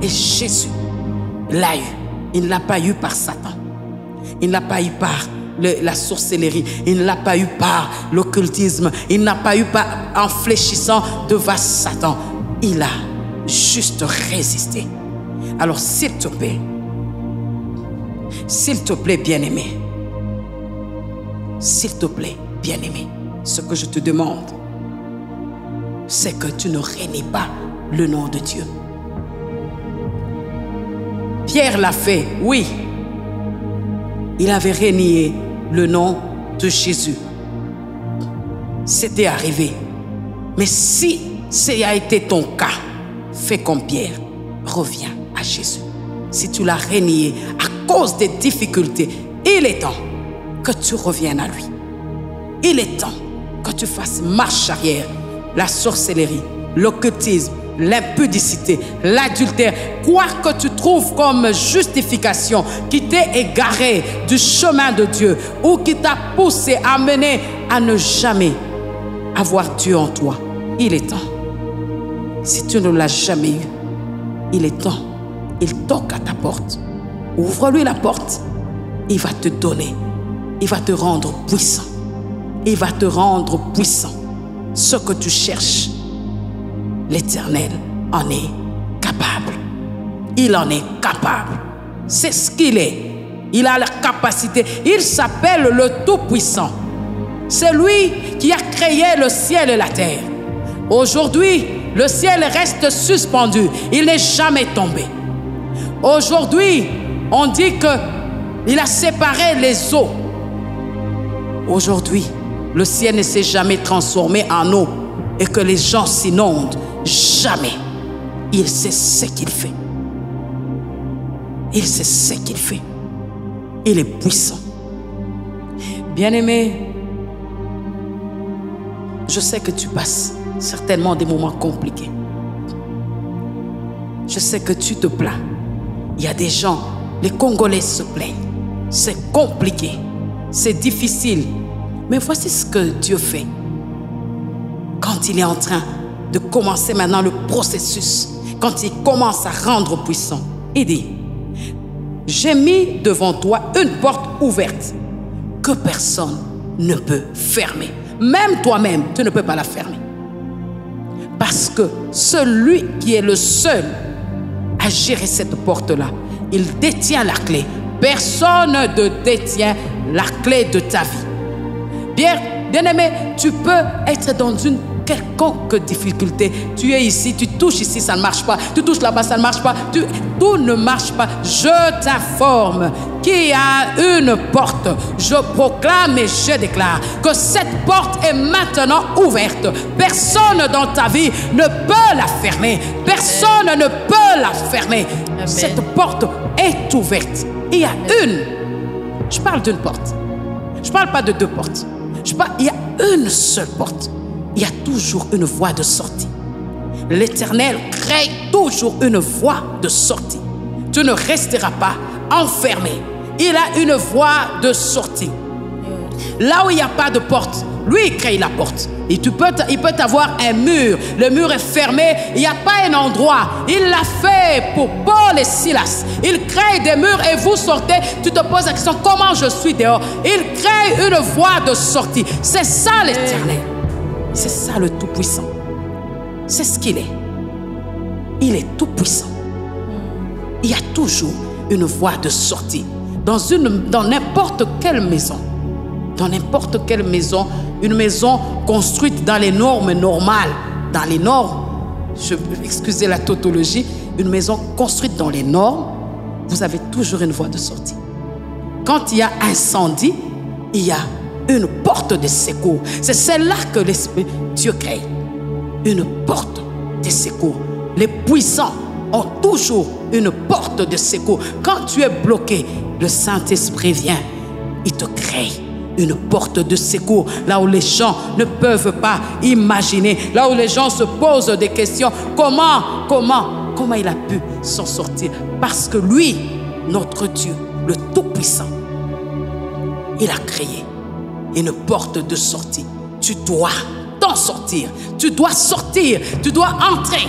Et Jésus l'a eu. Il ne l'a pas eu par Satan. Il ne l'a pas eu par la sorcellerie. Il ne l'a pas eu par l'occultisme. Il ne l'a pas eu en fléchissant devant Satan. Il a juste résisté. Alors, s'il te plaît, bien-aimé, s'il te plaît, bien-aimé, ce que je te demande, c'est que tu ne renies pas le nom de Dieu. Pierre l'a fait, oui. Il avait renié le nom de Jésus. C'était arrivé. Mais si ça a été ton cas, fais comme Pierre. Reviens à Jésus. Si tu l'as renié à cause des difficultés, il est temps que tu reviennes à lui. Il est temps que tu fasses marche arrière. La sorcellerie, l'occultisme, l'impudicité, l'adultère, quoi que tu trouves comme justification qui t'ait égaré du chemin de Dieu ou qui t'a poussé, amené à ne jamais avoir Dieu en toi. Il est temps. Si tu ne l'as jamais eu, il est temps. Il toque à ta porte. Ouvre-lui la porte. Il va te donner. Il va te rendre puissant. Il va te rendre puissant. Ce que tu cherches, l'Éternel en est capable. Il en est capable. C'est ce qu'il est. Il a la capacité. Il s'appelle le Tout-Puissant. C'est lui qui a créé le ciel et la terre. Aujourd'hui, le ciel reste suspendu. Il n'est jamais tombé. Aujourd'hui, on dit qu'il a séparé les eaux. Aujourd'hui, le ciel ne s'est jamais transformé en eau et que les gens s'inondent. Jamais. Il sait ce qu'il fait. Il sait ce qu'il fait. Il est puissant. Bien-aimé, je sais que tu passes certainement des moments compliqués. Je sais que tu te plains. Il y a des gens, les Congolais se plaignent. C'est compliqué. C'est difficile. Mais voici ce que Dieu fait. Quand il est en train de commencer maintenant le processus, quand il commence à rendre puissant, il dit, j'ai mis devant toi une porte ouverte que personne ne peut fermer. Même toi-même, tu ne peux pas la fermer. Parce que celui qui est le seul à gérer cette porte-là, il détient la clé. Personne ne détient la clé de ta vie. Bien-aimé, tu peux être dans une quelconque difficulté. Tu es ici, tu touches ici, ça ne marche pas. Tu touches là-bas, ça ne marche pas. Tout ne marche pas. Je t'informe qu'il y a une porte. Je proclame et je déclare que cette porte est maintenant ouverte. Personne dans ta vie ne peut la fermer. Personne ne peut la fermer. Amen. Cette porte est ouverte. Il y a une. Je parle d'une porte. Je ne parle pas de deux portes. Il y a une seule porte. Il y a toujours une voie de sortie. L'Éternel crée toujours une voie de sortie. Tu ne resteras pas enfermé. Il a une voie de sortie. Là où il n'y a pas de porte, lui, il crée la porte. Et il peut avoir un mur. Le mur est fermé. Il n'y a pas un endroit. Il l'a fait pour Paul et Silas. Il crée des murs et vous sortez. Tu te poses la question, comment je suis dehors? Il crée une voie de sortie. C'est ça l'Éternel. C'est ça le Tout-Puissant. C'est ce qu'il est. Il est Tout-Puissant. Il y a toujours une voie de sortie. Dans n'importe quelle maison. Dans n'importe quelle maison. Une maison construite dans les normes normales. Dans les normes. Excusez la tautologie. Une maison construite dans les normes. Vous avez toujours une voie de sortie. Quand il y a incendie, il y a une porte de secours. C'est celle-là que l'Esprit Dieu crée. Une porte de secours. Les puissants ont toujours une porte de secours. Quand tu es bloqué, le Saint-Esprit vient. Il te crée une porte de secours. Là où les gens ne peuvent pas imaginer. Là où les gens se posent des questions. Comment il a pu s'en sortir? Parce que lui, notre Dieu, le Tout-Puissant, il a créé une porte de sortie. Tu dois t'en sortir. Tu dois sortir. Tu dois entrer.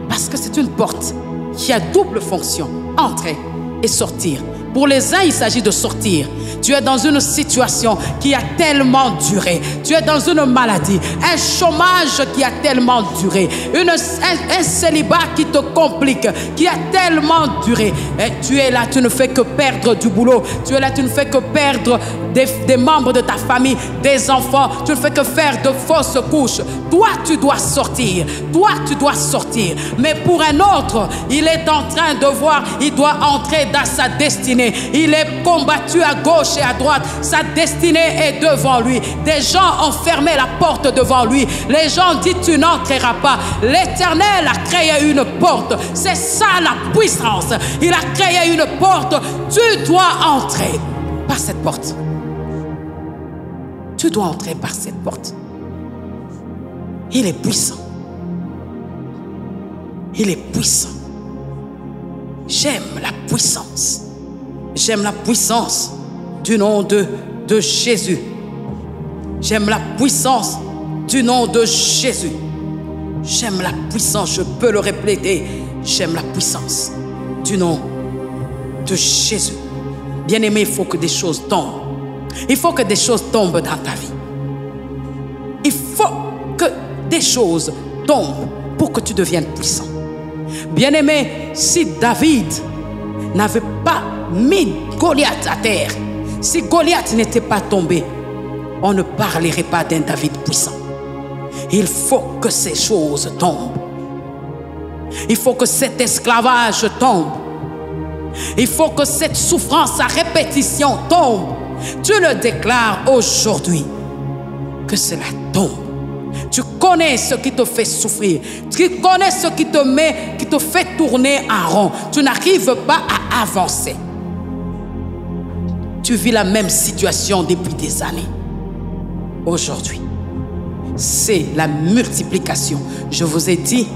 Parce que c'est une porte qui a double fonction. Entrer et sortir. Pour les uns, il s'agit de sortir. Tu es dans une situation qui a tellement duré. Tu es dans une maladie, un chômage qui a tellement duré, un célibat qui te complique, qui a tellement duré. Et tu es là, tu ne fais que perdre du boulot. Tu es là, tu ne fais que perdre des membres de ta famille, des enfants. Tu ne fais que faire de fausses couches. Toi, tu dois sortir. Toi, tu dois sortir. Mais pour un autre, il est en train de voir, il doit entrer dans sa destinée. Il est combattu à gauche et à droite. Sa destinée est devant lui. Des gens ont fermé la porte devant lui. Les gens disent tu n'entreras pas. L'Éternel a créé une porte. C'est ça la puissance. Il a créé une porte. Tu dois entrer par cette porte. Tu dois entrer par cette porte. Il est puissant. Il est puissant. J'aime la puissance. J'aime la puissance du nom de Jésus. J'aime la puissance du nom de Jésus. J'aime la puissance, je peux le répéter. J'aime la puissance du nom de Jésus. Bien-aimé, il faut que des choses tombent. Il faut que des choses tombent dans ta vie. Il faut que des choses tombent pour que tu deviennes puissant. Bien-aimé, si David n'avait pas mis Goliath à terre, si Goliath n'était pas tombé, on ne parlerait pas d'un David puissant. Il faut que ces choses tombent. Il faut que cet esclavage tombe. Il faut que cette souffrance à répétition tombe. Tu le déclares aujourd'hui que cela tombe. Tu connais ce qui te fait souffrir. Tu connais ce qui te fait tourner en rond. Tu n'arrives pas à avancer. Tu vis la même situation depuis des années. Aujourd'hui, c'est la multiplication. Je vous ai dit,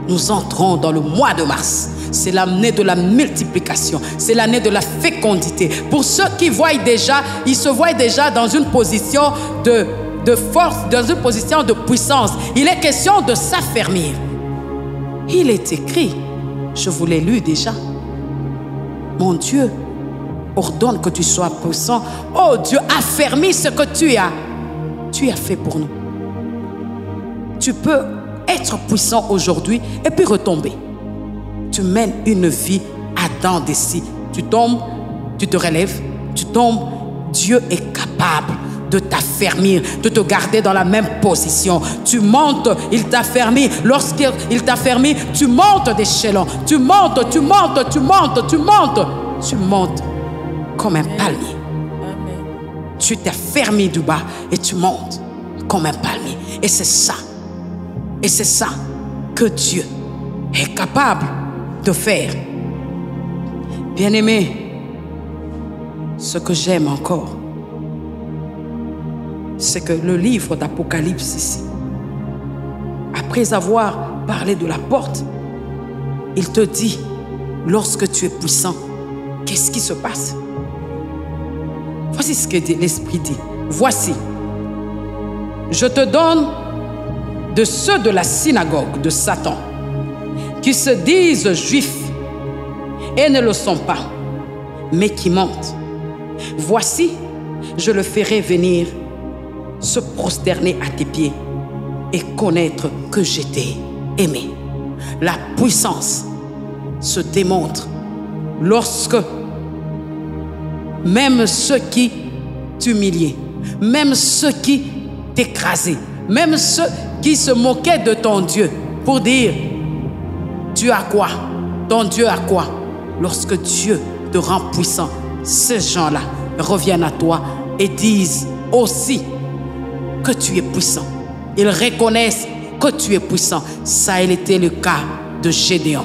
nous entrons dans le mois de mars. C'est l'année de la multiplication. C'est l'année de la fécondité. Pour ceux qui voient déjà, ils se voient déjà dans une position de force, dans une position de puissance. Il est question de s'affermir. Il est écrit, je vous l'ai lu déjà. Mon Dieu ordonne que tu sois puissant. Oh, Dieu affermit ce que tu as fait pour nous. Tu peux être puissant aujourd'hui et puis retomber. Tu mènes une vie à dents de scie. Tu tombes, tu te relèves, tu tombes. Dieu est capable de t'affermir, de te garder dans la même position. Tu montes, il t'affermit. Lorsqu'il t'affermit, tu montes d'échelon. Tu montes, tu montes, tu montes, tu montes. Tu montes comme un palmier. Amen. Tu t'affermis du bas et tu montes comme un palmier. Et c'est ça. Et c'est ça que Dieu est capable de faire. Bien-aimé, ce que j'aime encore, c'est que le livre d'Apocalypse ici, après avoir parlé de la porte, il te dit, lorsque tu es puissant, qu'est-ce qui se passe? Voici ce que l'Esprit dit. Voici, je te donne de ceux de la synagogue de Satan, qui se disent juifs et ne le sont pas, mais qui mentent. Voici, je le ferai venir se prosterner à tes pieds et connaître que je t'ai aimé. La puissance se démontre lorsque même ceux qui t'humiliaient, même ceux qui t'écrasaient, même ceux qui se moquaient de ton Dieu pour dire, tu as quoi? Ton Dieu a quoi? Lorsque Dieu te rend puissant, ces gens-là reviennent à toi et disent aussi que tu es puissant. Ils reconnaissent que tu es puissant. Ça a été le cas de Gédéon.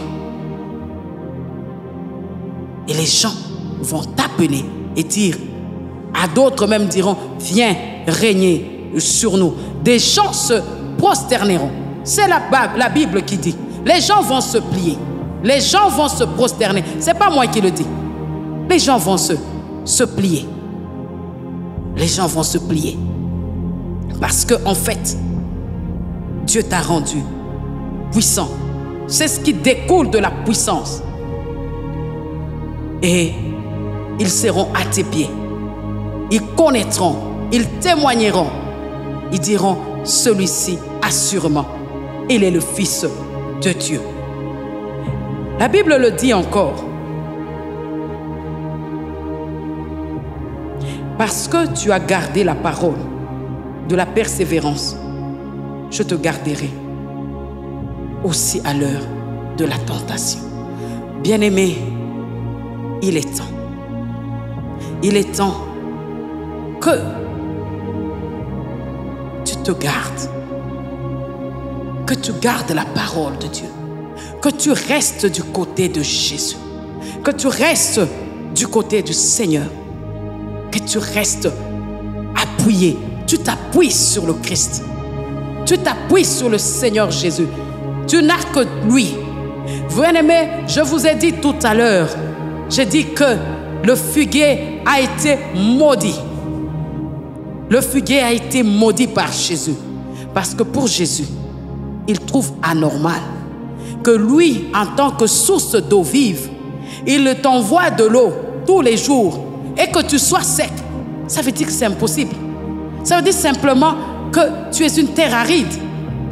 Et les gens vont t'appeler et dire, à d'autres même diront, viens régner sur nous. Des gens se prosterneront. C'est la Bible qui dit. Les gens vont se plier. Les gens vont se prosterner. Ce n'est pas moi qui le dis. Les gens vont se plier. Les gens vont se plier. Parce que en fait, Dieu t'a rendu puissant. C'est ce qui découle de la puissance. Et ils seront à tes pieds. Ils connaîtront, ils témoigneront. Ils diront, celui-ci, assurément, il est le Fils de Dieu. La Bible le dit encore. Parce que tu as gardé la parole de la persévérance, je te garderai aussi à l'heure de la tentation. Bien-aimé, il est temps. Il est temps que tu te gardes. Que tu gardes la parole de Dieu. Que tu restes du côté de Jésus. Que tu restes du côté du Seigneur. Que tu restes appuyé. Tu t'appuies sur le Christ. Tu t'appuies sur le Seigneur Jésus. Tu n'as que lui. Bien-aimés, je vous ai dit tout à l'heure, j'ai dit que le figuier a été maudit. Le figuier a été maudit par Jésus. Parce que pour Jésus, il trouve anormal que lui, en tant que source d'eau vive, il t'envoie de l'eau tous les jours et que tu sois sec. Ça veut dire que c'est impossible. Ça veut dire simplement que tu es une terre aride.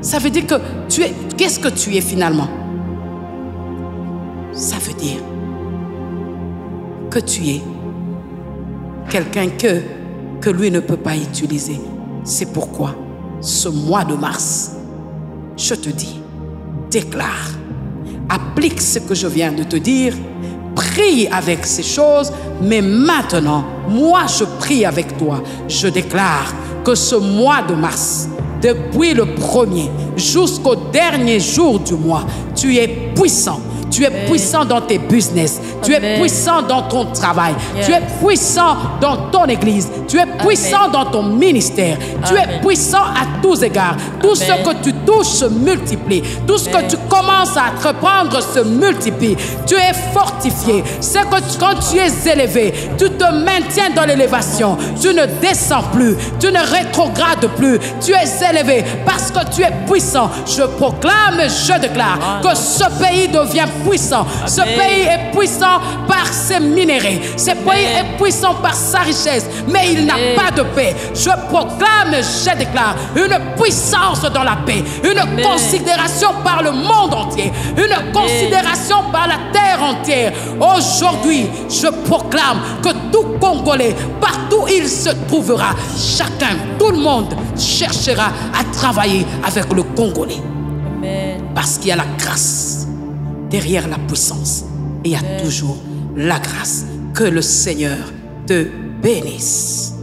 Ça veut dire que tu es... Qu'est-ce que tu es finalement? Ça veut dire que tu es quelqu'un que lui ne peut pas utiliser. C'est pourquoi ce mois de mars, je te dis, déclare, applique ce que je viens de te dire, prie avec ces choses, mais maintenant, moi je prie avec toi. Je déclare que ce mois de mars, depuis le 1er jusqu'au dernier jour du mois, tu es puissant, Tu es puissant dans tes business. Tu es puissant dans ton travail. Tu es puissant dans ton église. Tu es puissant dans ton ministère. Tu es puissant à tous égards. Tout ce que tu touches se multiplie. Tout ce que tu commences à entreprendre se multiplie. Tu es fortifié. C'est que quand tu es élevé, tu te maintiens dans l'élévation. Tu ne descends plus. Tu ne rétrogrades plus. Tu es élevé parce que tu es puissant. Je proclame et je déclare que ce pays devient puissant. Ce pays est puissant par ses minéraux. Ce pays est puissant par sa richesse. Mais il n'a pas de paix. Je proclame et je déclare une puissance dans la paix. Une considération par le monde entier. Une considération par la terre entière. Aujourd'hui, je proclame que tout Congolais, partout il se trouvera, chacun, tout le monde cherchera à travailler avec le Congolais. Parce qu'il y a la grâce derrière la puissance. Et il y a toujours la grâce. Que le Seigneur te bénisse.